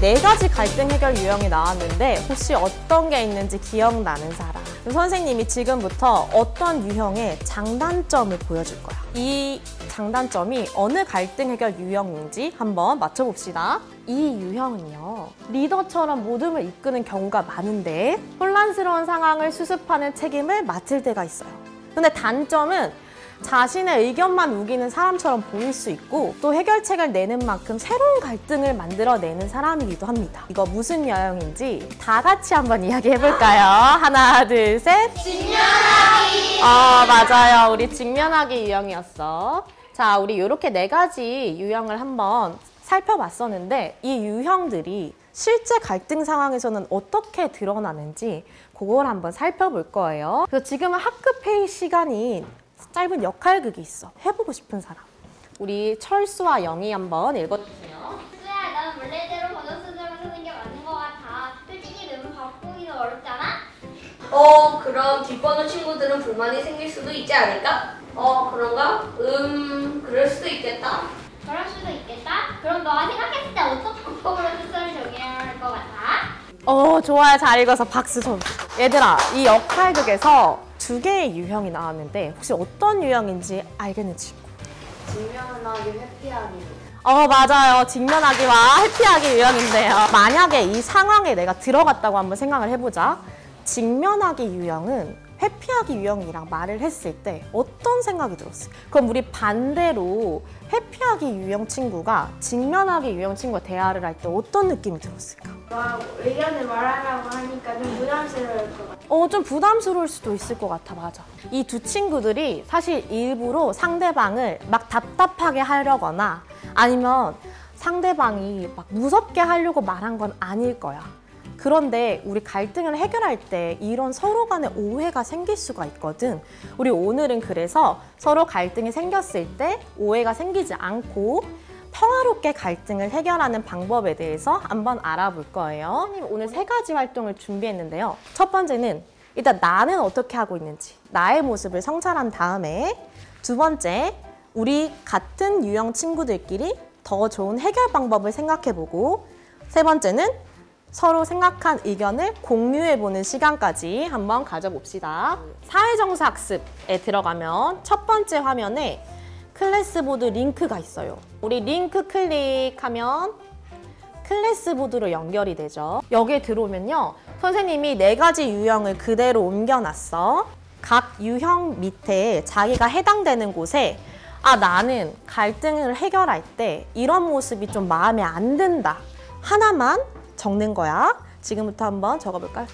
네 가지 갈등 해결 유형이 나왔는데 혹시 어떤 게 있는지 기억나는 사람? 선생님이 지금부터 어떤 유형의 장단점을 보여줄 거야. 이 장단점이 어느 갈등 해결 유형인지 한번 맞춰봅시다. 이 유형은요, 리더처럼 모둠을 이끄는 경우가 많은데 혼란스러운 상황을 수습하는 책임을 맡을 때가 있어요. 근데 단점은 자신의 의견만 우기는 사람처럼 보일 수 있고 또 해결책을 내는 만큼 새로운 갈등을 만들어내는 사람이기도 합니다. 이거 무슨 유형인지 다 같이 한번 이야기해볼까요? 하나, 둘, 셋. 직면하기! 맞아요. 우리 직면하기 유형이었어. 자, 우리 이렇게 네 가지 유형을 한번 살펴봤었는데 이 유형들이 실제 갈등 상황에서는 어떻게 드러나는지 그걸 한번 살펴볼 거예요. 그래서 지금은 학급 회의 시간이 짧은 역할극이 있어. 해보고 싶은 사람. 우리 철수와 영희 한번 읽어주세요. 수야, 난 원래대로 버전수대로 쓰는 게 맞는 것 같아. 솔직히 매번 바꾸기는 어렵잖아? 그럼 뒷번호 친구들은 불만이 생길 수도 있지 않을까? 그런가? 그럴 수도 있겠다. 그럴 수도 있겠다. 그럼 너가 생각했을 때 어떤 방법으로 순서를 정해야 할 것 같아? 좋아요. 잘 읽어서 박수 좀. 얘들아, 이 역할극에서 두 개의 유형이 나왔는데 혹시 어떤 유형인지 알겠는 친구? 직면하기, 회피하기. 맞아요. 직면하기와 회피하기 유형인데요. 만약에 이 상황에 내가 들어갔다고 한번 생각을 해보자. 직면하기 유형은 회피하기 유형이랑 말을 했을 때 어떤 생각이 들었어? 그럼 우리 반대로 회피하기 유형 친구가 직면하기 유형 친구와 대화를 할 때 어떤 느낌이 들었을까? 의견을 말하라고 하니까 좀 부담스러울 것 같아. 좀 부담스러울 수도 있을 것 같아. 맞아. 이 두 친구들이 사실 일부러 상대방을 막 답답하게 하려거나 아니면 상대방이 막 무섭게 하려고 말한 건 아닐 거야. 그런데 우리 갈등을 해결할 때 이런 서로 간의 오해가 생길 수가 있거든. 우리 오늘은 그래서 서로 갈등이 생겼을 때 오해가 생기지 않고 평화롭게 갈등을 해결하는 방법에 대해서 한번 알아볼 거예요. 오늘 세 가지 활동을 준비했는데요. 첫 번째는 일단 나는 어떻게 하고 있는지 나의 모습을 성찰한 다음에 두 번째, 우리 같은 유형 친구들끼리 더 좋은 해결 방법을 생각해보고 세 번째는 서로 생각한 의견을 공유해보는 시간까지 한번 가져봅시다. 사회정서 학습에 들어가면 첫 번째 화면에 클래스보드 링크가 있어요. 우리 링크 클릭하면 클래스보드로 연결이 되죠. 여기에 들어오면요, 선생님이 네 가지 유형을 그대로 옮겨놨어. 각 유형 밑에 자기가 해당되는 곳에 나는 갈등을 해결할 때 이런 모습이 좀 마음에 안 든다 하나만 적는 거야. 지금부터 한번 적어볼까요?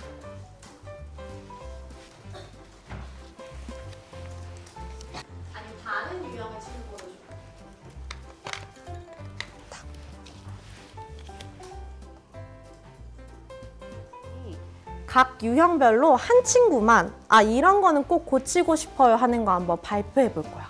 아니, 다른 유형의 친구도 각 유형별로 한 친구만 이런 거는 꼭 고치고 싶어요 하는 거 한번 발표해 볼 거야.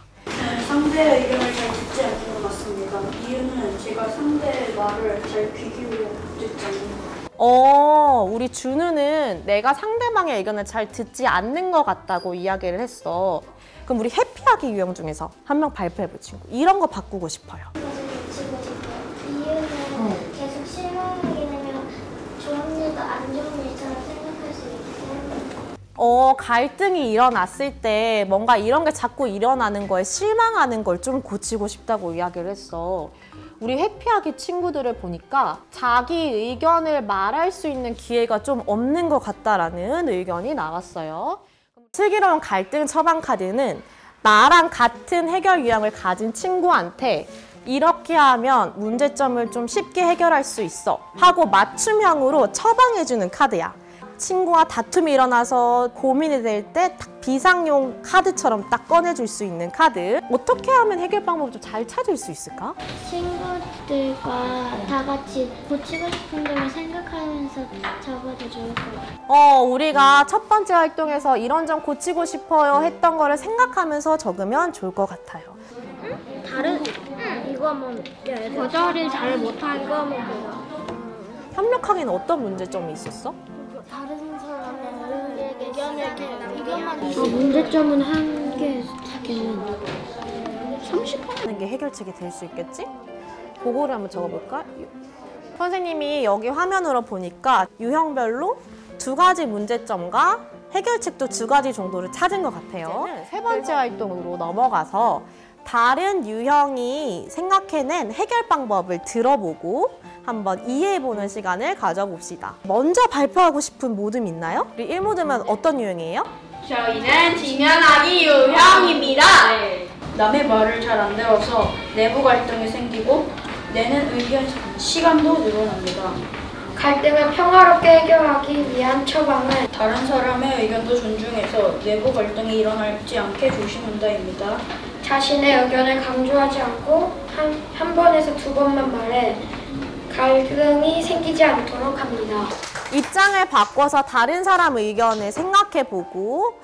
상대의 의견을 잘 듣지 않는 것 같습니다. 이유는 제가 상대의 말을 잘 귀 기울여 듣지 않는 것 같아요. 우리 준우는 내가 상대방의 의견을 잘 듣지 않는 것 같다고 이야기를 했어. 그럼 우리 회피하기 유형 중에서 한 명 발표해볼 친구. 이런 거 바꾸고 싶어요. 고치고 싶어요. 이유는 계속 실망하게 되면 좋은 일도 안 좋은 일처럼 생각할 수 있기 때문에. 갈등이 일어났을 때 뭔가 이런 게 자꾸 일어나는 거에 실망하는 걸 좀 고치고 싶다고 이야기를 했어. 우리 회피하기 친구들을 보니까 자기 의견을 말할 수 있는 기회가 좀 없는 것 같다라는 의견이 나왔어요. 슬기로운 갈등 처방 카드는 나랑 같은 해결 유형을 가진 친구한테 이렇게 하면 문제점을 좀 쉽게 해결할 수 있어 하고 맞춤형으로 처방해주는 카드야. 친구와 다툼이 일어나서 고민이 될 때 비상용 카드처럼 딱 꺼내줄 수 있는 카드. 어떻게 하면 해결 방법을 좀 잘 찾을 수 있을까? 친구들과 다 같이 고치고 싶은 점을 생각하면서 적어도 좋을 것 같아요. 우리가 첫 번째 활동에서 이런 점 고치고 싶어요 했던 거를 생각하면서 적으면 좋을 것 같아요. 이거 한번 거절을 잘 못하는 거 보여. 협력하기는 어떤 문제점이 있었어? 다른 사람의 의견만 문제점은 한 개, 두 개는 30% 하는 게 해결책이 될 수 있겠지? 그거를 한번 적어볼까? 선생님이 여기 화면으로 보니까 유형별로 2가지 문제점과 해결책도 2가지 정도를 찾은 것 같아요. 세 번째 활동으로 넘어가서 다른 유형이 생각해낸 해결 방법을 들어보고 한번 이해해보는 시간을 가져봅시다. 먼저 발표하고 싶은 모듬 있나요? 우리 1모듬은 어떤 유형이에요? 저희는 지면하기 유형입니다. 남의 말을 잘 안 들어서 내부 갈등이 생기고 내는 의견 시간도 늘어납니다. 갈등을 평화롭게 해결하기 위한 처방은 다른 사람의 의견도 존중해서 내부 갈등이 일어나지 않게 조심한다입니다. 자신의 의견을 강조하지 않고 한 번에서 2번만 말해 갈등이 생기지 않도록 합니다. 입장을 바꿔서 다른 사람 의견을 생각해보고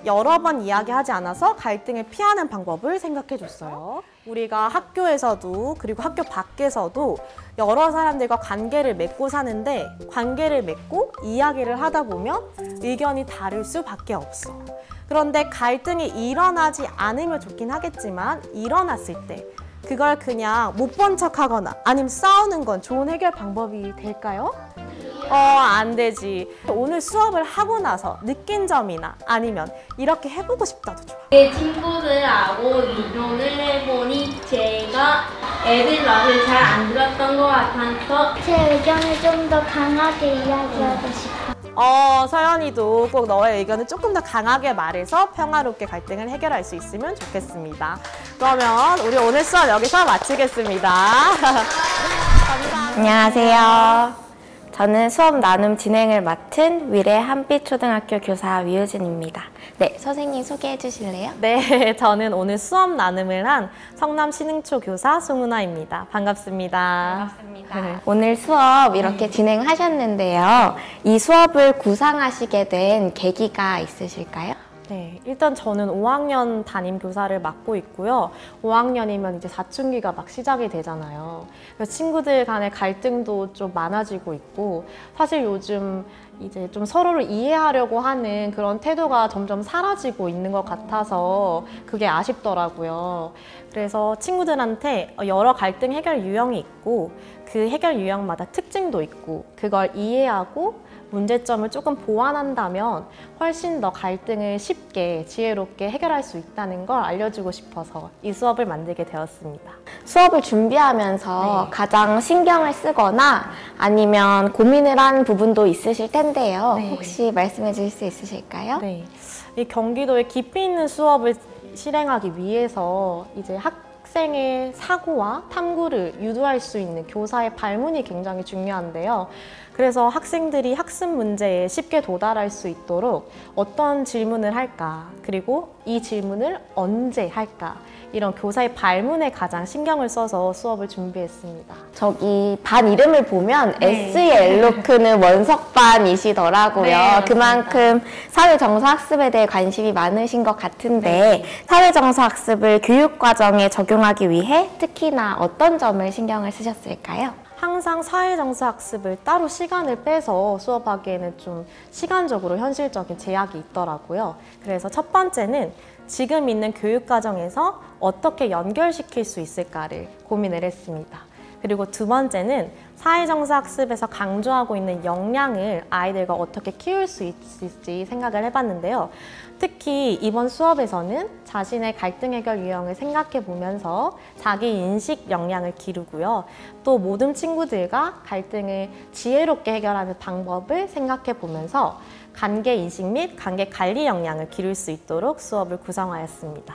여러 번 이야기하지 않아서 갈등을 피하는 방법을 생각해줬어요. 우리가 학교에서도 그리고 학교 밖에서도 여러 사람들과 관계를 맺고 사는데 관계를 맺고 이야기를 하다 보면 의견이 다를 수밖에 없어. 그런데 갈등이 일어나지 않으면 좋긴 하겠지만 일어났을 때 그걸 그냥 못 본 척하거나 아니면 싸우는 건 좋은 해결 방법이 될까요? 안 되지. 오늘 수업을 하고 나서 느낀 점이나 아니면 이렇게 해보고 싶다도 좋아. 내 친구들하고 의논을 해보니 제가 애들 말을 잘 안 들었던 것 같아서 제 의견을 좀 더 강하게 이야기하고 싶어요. 서연이도 꼭 너의 의견을 조금 더 강하게 말해서 평화롭게 갈등을 해결할 수 있으면 좋겠습니다. 그러면 우리 오늘 수업 여기서 마치겠습니다. 감사합니다. 안녕하세요. 저는 수업 나눔 진행을 맡은 위례 한빛초등학교 교사 위유진입니다. 네, 선생님 소개해 주실래요? 네, 저는 오늘 수업 나눔을 한 성남 신흥초 교사 송은아입니다. 반갑습니다. 반갑습니다. 오늘 수업 이렇게 진행하셨는데요. 이 수업을 구상하시게 된 계기가 있으실까요? 네, 일단 저는 5학년 담임 교사를 맡고 있고요. 5학년이면 이제 사춘기가 막 시작이 되잖아요. 그래서 친구들 간의 갈등도 좀 많아지고 있고, 사실 요즘 이제 좀 서로를 이해하려고 하는 그런 태도가 점점 사라지고 있는 것 같아서 그게 아쉽더라고요. 그래서 친구들한테 여러 갈등 해결 유형이 있고 그 해결 유형마다 특징도 있고 그걸 이해하고 문제점을 조금 보완한다면 훨씬 더 갈등을 쉽게 지혜롭게 해결할 수 있다는 걸 알려주고 싶어서 이 수업을 만들게 되었습니다. 수업을 준비하면서 가장 신경을 쓰거나 아니면 고민을 한 부분도 있으실 텐데요. 혹시 말씀해 주실 수 있으실까요? 네, 이 경기도에 깊이 있는 수업을 실행하기 위해서 이제 학생의 사고와 탐구를 유도할 수 있는 교사의 발문이 굉장히 중요한데요. 그래서 학생들이 학습 문제에 쉽게 도달할 수 있도록 어떤 질문을 할까, 그리고 이 질문을 언제 할까, 이런 교사의 발문에 가장 신경을 써서 수업을 준비했습니다. 저기 반 이름을 보면 SEL로 크는 원석반이시더라고요. 네, 그만큼 사회정서학습에 대해 관심이 많으신 것 같은데 사회정서학습을 교육과정에 적용하기 위해 특히나 어떤 점을 신경을 쓰셨을까요? 항상 사회정서학습을 따로 시간을 빼서 수업하기에는 좀 시간적으로 현실적인 제약이 있더라고요. 그래서 첫 번째는 지금 있는 교육과정에서 어떻게 연결시킬 수 있을까를 고민을 했습니다. 그리고 두 번째는 사회정서학습에서 강조하고 있는 역량을 아이들과 어떻게 키울 수 있을지 생각을 해봤는데요. 특히 이번 수업에서는 자신의 갈등 해결 유형을 생각해 보면서 자기 인식 역량을 기르고요. 또 모든 친구들과 갈등을 지혜롭게 해결하는 방법을 생각해 보면서 관계 인식 및 관계 관리 역량을 기를 수 있도록 수업을 구성하였습니다.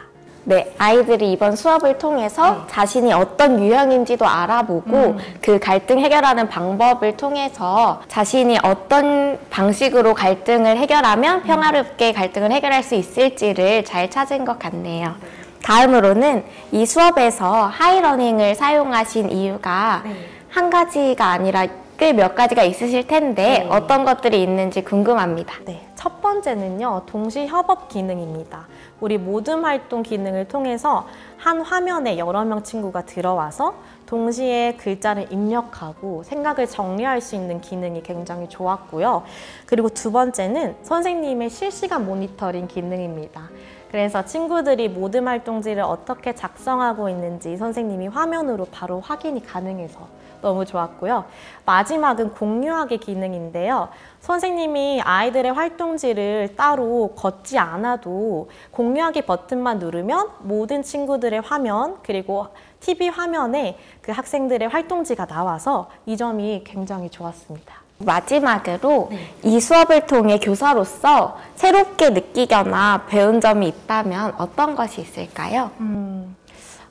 네, 아이들이 이번 수업을 통해서 자신이 어떤 유형인지도 알아보고 그 갈등 해결하는 방법을 통해서 자신이 어떤 방식으로 갈등을 해결하면 평화롭게 갈등을 해결할 수 있을지를 잘 찾은 것 같네요. 다음으로는 이 수업에서 하이러닝을 사용하신 이유가 한 가지가 아니라 꽤 몇 가지가 있으실 텐데 어떤 것들이 있는지 궁금합니다. 네, 첫 번째는요, 동시 협업 기능입니다. 우리 모듬 활동 기능을 통해서 한 화면에 여러 명 친구가 들어와서 동시에 글자를 입력하고 생각을 정리할 수 있는 기능이 굉장히 좋았고요. 그리고 두 번째는 선생님의 실시간 모니터링 기능입니다. 그래서 친구들이 모듬 활동지를 어떻게 작성하고 있는지 선생님이 화면으로 바로 확인이 가능해서 너무 좋았고요. 마지막은 공유하기 기능인데요. 선생님이 아이들의 활동지를 따로 걷지 않아도 공유하기 버튼만 누르면 모든 친구들의 화면 그리고 TV 화면에 그 학생들의 활동지가 나와서 이 점이 굉장히 좋았습니다. 마지막으로 이 수업을 통해 교사로서 새롭게 느끼거나 배운 점이 있다면 어떤 것이 있을까요?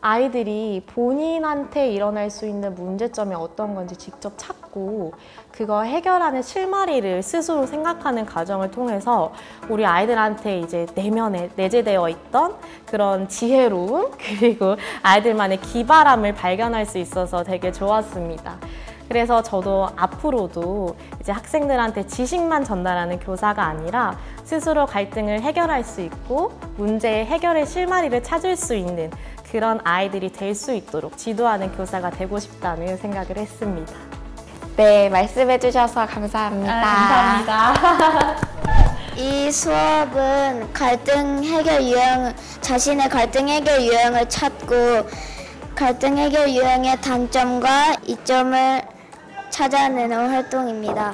아이들이 본인한테 일어날 수 있는 문제점이 어떤 건지 직접 찾고 그거 해결하는 실마리를 스스로 생각하는 과정을 통해서 우리 아이들한테 이제 내면에 내재되어 있던 그런 지혜로움 그리고 아이들만의 기발함을 발견할 수 있어서 되게 좋았습니다. 그래서 저도 앞으로도 이제 학생들한테 지식만 전달하는 교사가 아니라 스스로 갈등을 해결할 수 있고 문제의 해결의 실마리를 찾을 수 있는 그런 아이들이 될 수 있도록 지도하는 교사가 되고 싶다는 생각을 했습니다. 네, 말씀해 주셔서 감사합니다. 감사합니다. 이 수업은 갈등 해결 유형, 자신의 갈등 해결 유형을 찾고 갈등 해결 유형의 단점과 이점을 찾아내는 활동입니다.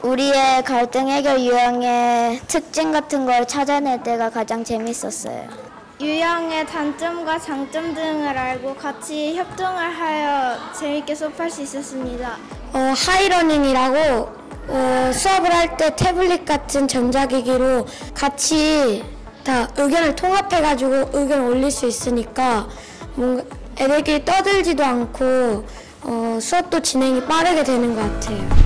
우리의 갈등 해결 유형의 특징 같은 걸 찾아낼 때가 가장 재밌었어요. 유형의 단점과 장점 등을 알고 같이 협동을 하여 재밌게 수업할 수 있었습니다. 하이러닝이라고 수업을 할 때 태블릿 같은 전자기기로 같이 다 의견을 통합해가지고 의견을 올릴 수 있으니까 뭔가 애들끼리 떠들지도 않고 수업도 진행이 빠르게 되는 것 같아요.